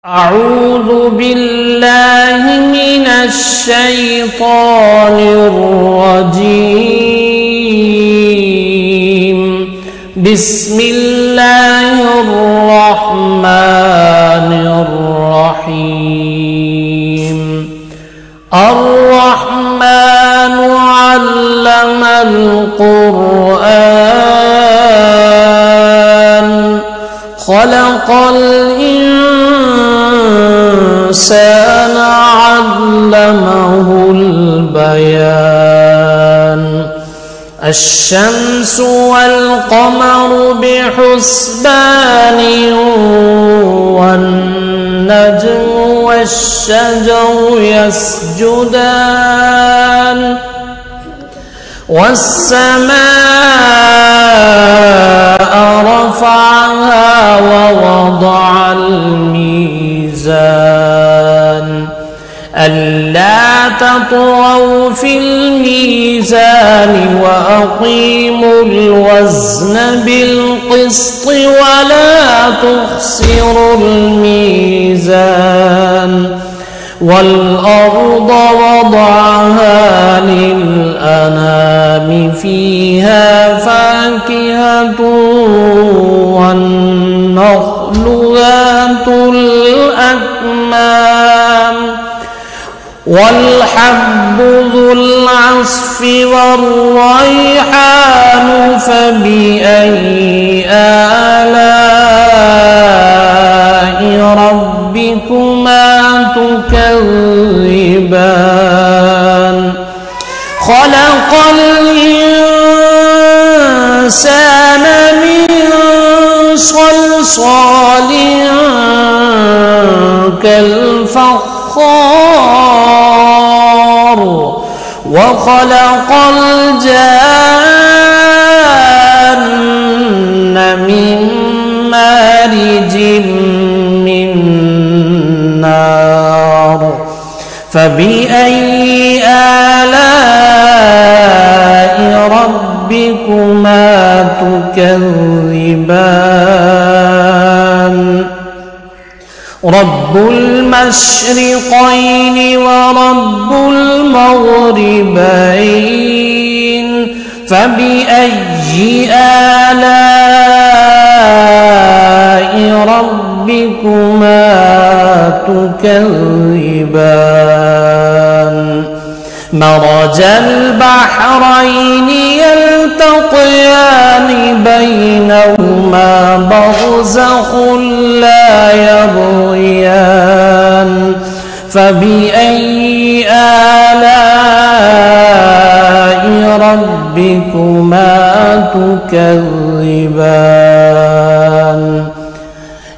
أعوذ بالله من الشيطان الرجيم. بسم الله الرحمن الرحيم. الرحمن علم القرآن خلق الإنسان علمه البيان. الشمس والقمر بحسبان والنجم والشجر يسجدان والسماء رفعها ووضع الميزان ألا تطغوا في الميزان وأقيموا الوزن بالقسط ولا تخسروا الميزان. والأرض وضعها للأنام فيها فاكهة والنخل ذات الأكمام والحب ذو العصف والريحان فبأي آلاء ربكما تكذبان. خلق الإنسان من صلصال كالفخار وخلق الجان من مارج من نار. فبأي آلاء ربكما تكذبان. رب المشرقين ورب المغربين فبأي آلاء ربكما تكذبان. مرج البحرين يلتقيان بينهما برزخ لا يبغيان. فبأي آلاء ربكما تكذبان.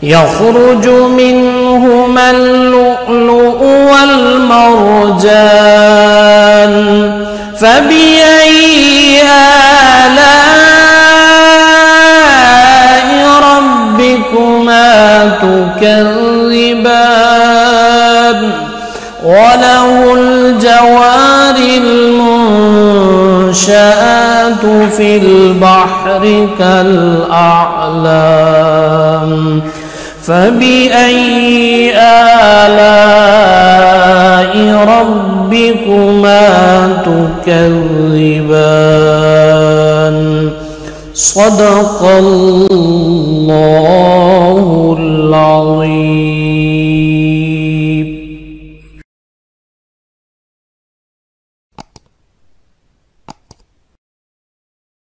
يخرج منهما اللؤلؤ والمرجان فبأي آلاء ربكما تكذبان. وله الجوار المنشآت في البحر كالأعلام فبأي آلاء ربكما تكذبان. صدق الله.